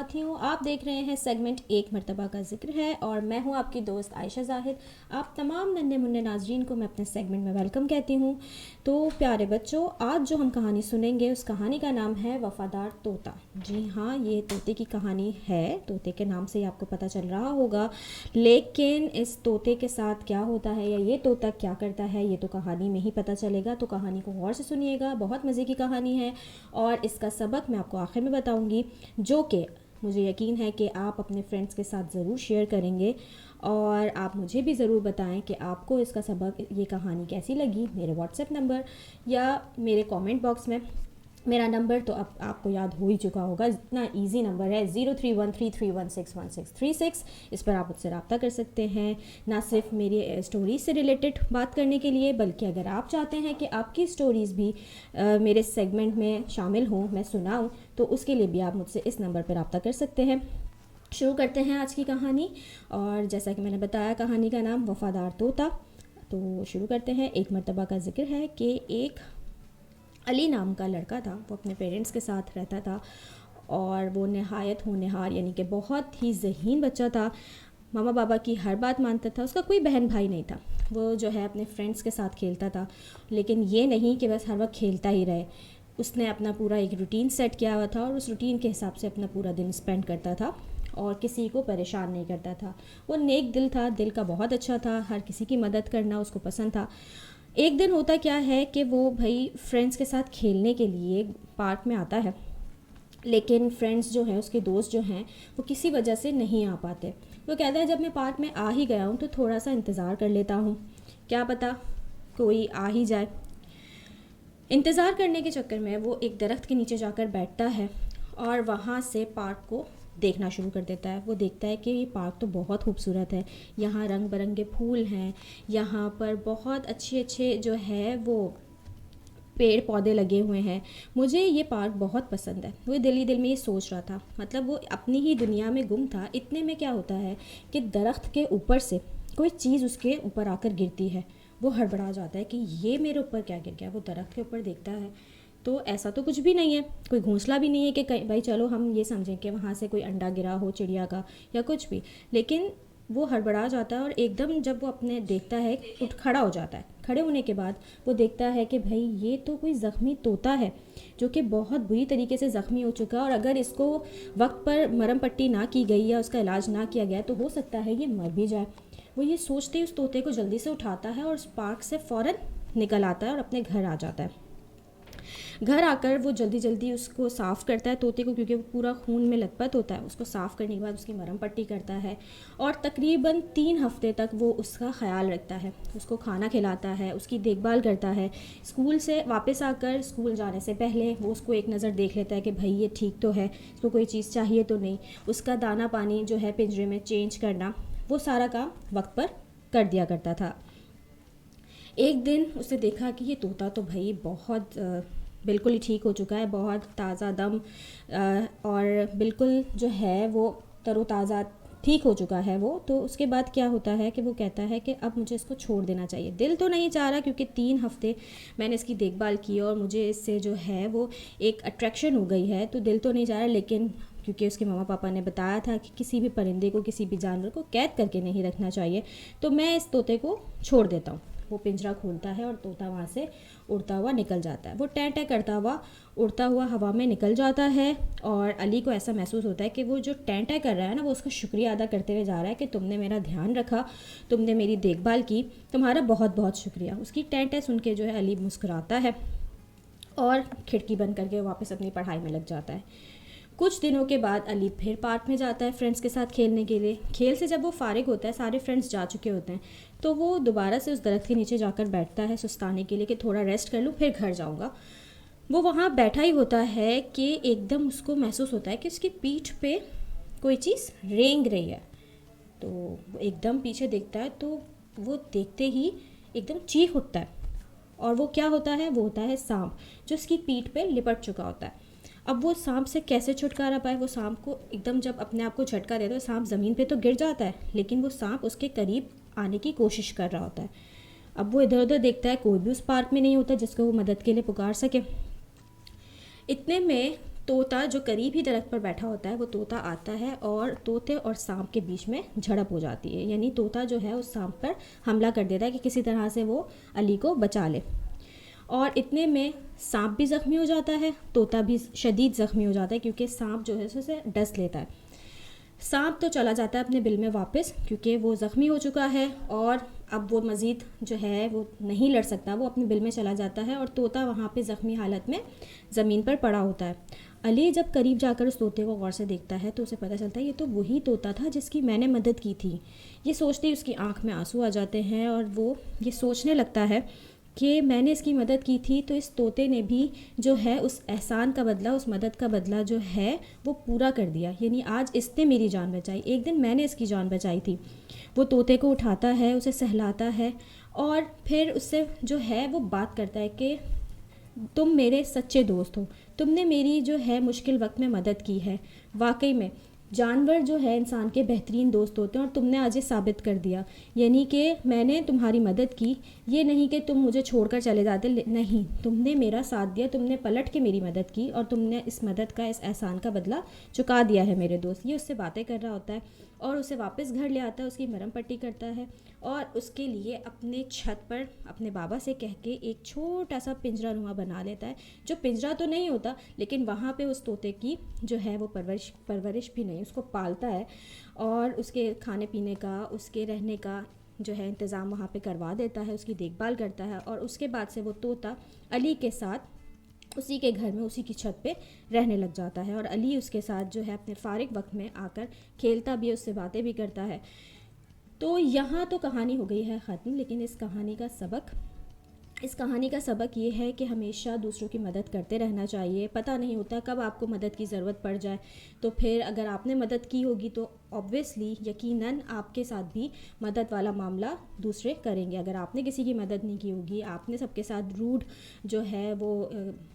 साथियों, आप देख रहे हैं सेगमेंट एक मर्तबा का जिक्र है और मैं हूं आपकी दोस्त आयशा जाहिद। आप तमाम नन्हे मुन्ने नाजरीन को मैं अपने सेगमेंट में वेलकम कहती हूं। तो प्यारे बच्चों, आज जो हम कहानी सुनेंगे उस कहानी का नाम है वफ़ादार तोता। जी हाँ, ये तोते की कहानी है। तोते के नाम से ही आपको पता चल रहा होगा, लेकिन इस तोते के साथ क्या होता है या ये तोता क्या करता है ये तो कहानी में ही पता चलेगा। तो कहानी को गौर से सुनिएगा, बहुत मज़े की कहानी है और इसका सबक मैं आपको आखिर में बताऊंगी, जो कि मुझे यकीन है कि आप अपने फ्रेंड्स के साथ ज़रूर शेयर करेंगे। और आप मुझे भी ज़रूर बताएं कि आपको इसका सबक, ये कहानी कैसी लगी। मेरे व्हाट्सएप नंबर या मेरे कमेंट बॉक्स में मेरा नंबर तो अब आपको याद हो ही चुका होगा, इतना इजी नंबर है 0313316136। इस पर आप मुझसे रब्ता कर सकते हैं, ना सिर्फ मेरी स्टोरीज से रिलेटेड बात करने के लिए, बल्कि अगर आप चाहते हैं कि आपकी स्टोरीज़ भी मेरे सेगमेंट में शामिल हों, मैं सुनाऊं, तो उसके लिए भी आप मुझसे इस नंबर पर रब्ता कर सकते हैं। शुरू करते हैं आज की कहानी। और जैसा कि मैंने बताया, कहानी का नाम वफ़ादार तोता। तो शुरू करते हैं। एक मर्तबा का जिक्र है कि एक अली नाम का लड़का था। वो अपने पेरेंट्स के साथ रहता था और वो नहायत होनहार यानी कि बहुत ही ज़हीन बच्चा था। मामा बाबा की हर बात मानता था। उसका कोई बहन भाई नहीं था। वो जो है अपने फ्रेंड्स के साथ खेलता था, लेकिन ये नहीं कि बस हर वक्त खेलता ही रहे। उसने अपना पूरा एक रूटीन सेट किया हुआ था और उस रूटीन के हिसाब से अपना पूरा दिन स्पेंड करता था और किसी को परेशान नहीं करता था। वो नेक दिल था, दिल का बहुत अच्छा था, हर किसी की मदद करना उसको पसंद था। एक दिन होता क्या है कि वो भाई फ्रेंड्स के साथ खेलने के लिए पार्क में आता है, लेकिन फ्रेंड्स जो हैं, उसके दोस्त जो हैं, वो किसी वजह से नहीं आ पाते। वो कहता है जब मैं पार्क में आ ही गया हूँ तो थोड़ा सा इंतज़ार कर लेता हूँ, क्या पता कोई आ ही जाए। इंतज़ार करने के चक्कर में वो एक दरख्त के नीचे जाकर बैठता है और वहाँ से पार्क को देखना शुरू कर देता है। वो देखता है कि ये पार्क तो बहुत खूबसूरत है, यहाँ रंग बिरंगे फूल हैं, यहाँ पर बहुत अच्छे अच्छे जो है वो पेड़ पौधे लगे हुए हैं, मुझे ये पार्क बहुत पसंद है। वो दिल ही दिल में ये सोच रहा था, मतलब वो अपनी ही दुनिया में गुम था। इतने में क्या होता है कि दरख्त के ऊपर से कोई चीज़ उसके ऊपर आकर गिरती है। वो हड़बड़ा जाता है कि ये मेरे ऊपर क्या गिर गया। वो दरख्त के ऊपर देखता है तो ऐसा तो कुछ भी नहीं है, कोई घोंसला भी नहीं है कि भाई चलो हम ये समझें कि वहाँ से कोई अंडा गिरा हो चिड़िया का या कुछ भी। लेकिन वो हड़बड़ा जाता है और एकदम जब वो अपने देखता है, उठ खड़ा हो जाता है। खड़े होने के बाद वो देखता है कि भाई ये तो कोई ज़ख्मी तोता है जो कि बहुत बुरी तरीके से ज़ख्मी हो चुका है और अगर इसको वक्त पर मरहम पट्टी ना की गई या उसका इलाज ना किया गया तो हो सकता है ये मर भी जाए। वो ये सोचते ही उस तोते को जल्दी से उठाता है और उस पार्क से फ़ौरन निकल आता है और अपने घर आ जाता है। घर आकर वो जल्दी जल्दी उसको साफ़ करता है तोते को, क्योंकि वो पूरा खून में लथपथ होता है। उसको साफ़ करने के बाद उसकी मरहम पट्टी करता है और तकरीबन 3 हफ्ते तक वो उसका ख्याल रखता है, उसको खाना खिलाता है, उसकी देखभाल करता है। स्कूल से वापस आकर स्कूल जाने से पहले वो उसको एक नज़र देख लेता है कि भाई ये ठीक तो है, इसको कोई चीज़ चाहिए तो नहीं। उसका दाना पानी जो है पिंजरे में चेंज करना, वो सारा काम वक्त पर कर दिया करता था। एक दिन उसने देखा कि ये तोता तो भाई बहुत बिल्कुल ही ठीक हो चुका है, बहुत ताज़ा दम और बिल्कुल जो है वो तरोताज़ा ठीक हो चुका है वो। तो उसके बाद क्या होता है कि वो कहता है कि अब मुझे इसको छोड़ देना चाहिए। दिल तो नहीं चाह रहा, क्योंकि 3 हफ्ते मैंने इसकी देखभाल की और मुझे इससे जो है वो एक अट्रैक्शन हो गई है, तो दिल तो नहीं चाह रहा। लेकिन क्योंकि उसके मामा पापा ने बताया था कि किसी भी परिंदे को, किसी भी जानवर को कैद करके नहीं रखना चाहिए, तो मैं इस तोते को छोड़ देता हूँ। वो पिंजरा खोलता है और तोता वहाँ से उड़ता हुआ निकल जाता है। वो टैं टैं करता हुआ उड़ता हुआ हवा में निकल जाता है और अली को ऐसा महसूस होता है कि वो जो टैं टैं कर रहा है ना, वो उसका शुक्रिया अदा करते हुए जा रहा है कि तुमने मेरा ध्यान रखा, तुमने मेरी देखभाल की, तुम्हारा बहुत बहुत शुक्रिया। उसकी टैं टैं सुन के जो है अली मुस्कुराता है और खिड़की बंद करके वापस अपनी पढ़ाई में लग जाता है। कुछ दिनों के बाद अली फिर पार्क में जाता है फ्रेंड्स के साथ खेलने के लिए। खेल से जब वो फारिग होता है, सारे फ्रेंड्स जा चुके होते हैं, तो वो दोबारा से उस दरख्त के नीचे जाकर बैठता है सुस्ताने के लिए कि थोड़ा रेस्ट कर लूँ फिर घर जाऊँगा। वो वहाँ बैठा ही होता है कि एकदम उसको महसूस होता है कि उसकी पीठ पे कोई चीज़ रेंग रही है। तो वो एकदम पीछे देखता है तो वो देखते ही एकदम चीख उठता है। और वो क्या होता है, वो होता है सांप, जो उसकी पीठ पे लिपट चुका होता है। अब वो सांप से कैसे छुटकारा पाए। वो सांप को एकदम जब अपने आप को झटका देता है, सांप ज़मीन पे तो गिर जाता है, लेकिन वो सांप उसके करीब आने की कोशिश कर रहा होता है। अब वो इधर उधर देखता है, कोई भी उस पार्क में नहीं होता जिसको वो मदद के लिए पुकार सके। इतने में طوطا جو قریب ہی درخت پر بیٹھا ہوتا ہے وہ طوطا آتا ہے اور طوطے اور سانپ کے بیچ میں جھڑپ ہو جاتی ہے. یعنی طوطا جو ہے اس سانپ پر حملہ کر دیتا ہے کہ کسی طرح سے وہ علی کو بچا لے. اور اتنے میں سانپ بھی زخمی ہو جاتا ہے, طوطا بھی شدید زخمی ہو جاتا ہے کیونکہ سانپ جو ہے اسے ڈس لیتا ہے. سانپ تو چلا جاتا ہے اپنے بل میں واپس کیونکہ وہ زخمی ہو چکا ہے اور اب وہ مزید جو ہے وہ نہیں لڑ سکتا, وہ اپنے بل میں چلا جاتا ہے اور طوطا وہاں پہ زخمی حالت میں زمین پر پڑا ہوتا ہے. علی جب قریب جا کر اس طوطے کو غور سے دیکھتا ہے تو اسے پتہ چلتا ہے یہ تو وہی طوطا تھا جس کی میں نے مدد کی تھی. یہ سوچتے ہی اس کی آنکھ میں آنسو آ جاتے ہیں اور وہ یہ سوچنے لگتا ہے کہ میں نے اس کی مدد کی تھی تو اس طوطے نے بھی جو ہے اس احسان کا بدلہ, اس مدد کا بدلہ جو ہے وہ پورا کر دیا. یعنی آج اس نے میری جان بچائی, ایک دن میں نے اس کی جان بچائی تھی. وہ طوطے کو اٹھاتا ہے, اسے سہلاتا ہے اور پھر اس سے جو ہے وہ بات کرتا ہے کہ تم میرے سچے دوست ہو, تم نے میری جو ہے مشکل وقت میں مدد کی ہے. واقعی میں جانور جو ہے انسان کے بہترین دوست ہوتے ہیں اور تم نے آج یہ ثابت کر دیا. یعنی کہ میں نے تمہاری مدد کی, یہ نہیں کہ تم مجھے چھوڑ کر چلے جاتے, نہیں, تم نے میرا ساتھ دیا, تم نے پلٹ کے میری مدد کی اور تم نے اس مدد کا, اس احسان کا بدلہ چکا دیا ہے میرے دوست. یہ اس سے باتیں کر رہا ہوتا ہے اور اسے واپس گھر لے آتا ہے, اس کی مرہم پٹی کرتا ہے اور اس کے لیے اپنے چھت پر اپنے بابا سے کہہ کے ایک چھوٹا سا پنجرا نما بنا لیتا ہے, جو پنجرا تو نہیں ہوتا لیکن وہاں پہ اس طوطے کی جو ہے وہ پرورش بھی نہیں, اس کو پالتا ہے اور اس کے کھانے پینے کا, اس کے رہنے کا جو ہے انتظام وہاں پہ کروا دیتا ہے, اس کی دیکھ بھال کرتا ہے. اور اس کے بعد سے وہ طوطا علی کے ساتھ اسی کے گھر میں اسی کی چھت پہ رہنے لگ جاتا ہے اور علی اس کے ساتھ جو ہے اپنے فارغ وقت میں آ کر کھیلتا بھی ہے, اس سے باتیں بھی کرتا ہے. تو یہاں تو کہانی ہو گئی ہے ختم, لیکن اس کہانی کا سبق یہ ہے کہ ہمیشہ دوسروں کی مدد کرتے رہنا چاہیے. پتہ نہیں ہوتا کب آپ کو مدد کی ضرورت پڑ جائے, تو پھر اگر آپ نے مدد کی ہوگی تو آبویسلی یقیناً آپ کے ساتھ بھی مدد والا معاملہ دوسرے کریں گے. اگر آپ نے کسی کی مدد نہیں کی ہوگی, آپ نے سب کے ساتھ روڈ جو ہے وہ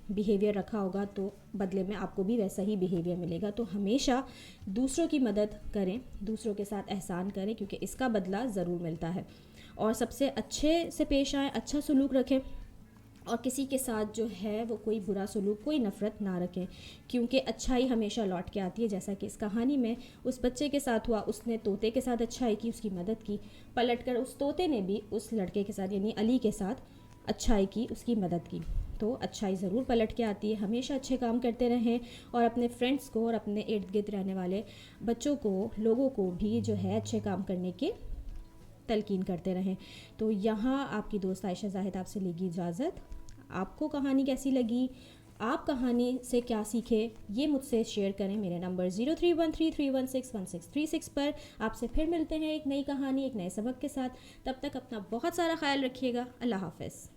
بیہیویئر رکھا ہوگا, تو بدلے میں آپ کو بھی ویسا ہی بیہیویئر ملے گا. تو ہمیشہ دوسروں کی مدد کریں, دوسروں کے ساتھ احسان کریں کیونکہ اس کا بدلہ ضرور ملتا ہے. اور سب سے اچھے سے پیش آئیں, اچھا سلوک رکھیں اور کسی کے ساتھ جو ہے وہ کوئی برا سلوک, کوئی نفرت نہ رکھیں کیونکہ اچھائی ہمیشہ لوٹ کے آتی ہے. جیسا کہ اس کہانی میں اس بچے کے ساتھ ہوا, اس نے طوطے کے ساتھ اچھائی کی, اس کی مدد کی, پلٹ کر اس طوطے نے بھی اس لڑکے کے ساتھ یعنی علی کے ساتھ اچھائی کی, اس کی مدد کی. تو اچھائی ضرور پلٹ کے آتی ہے. ہمیشہ اچھے کام کرتے رہیں اور اپنے فرینڈس کو اور اپنے ارد گرد رہنے والے بچوں کو, لوگوں کو بھی جو ہے اچھے کام کرنے کے تلقین کرتے رہیں. تو یہاں آپ کی دوست عائشہ زاہد آپ سے لے گی اجازت. آپ کو کہانی کیسی لگی, آپ کہانی سے کیا سیکھے, یہ مجھ سے شیئر کریں. میرے نمبر 031331616636 پر. آپ سے پھر ملتے ہیں ایک نئی کہانی, ایک نئے سبق کے ساتھ. تب تک اپنا بہت سارا خیال رکھیے گا. اللہ حافظ.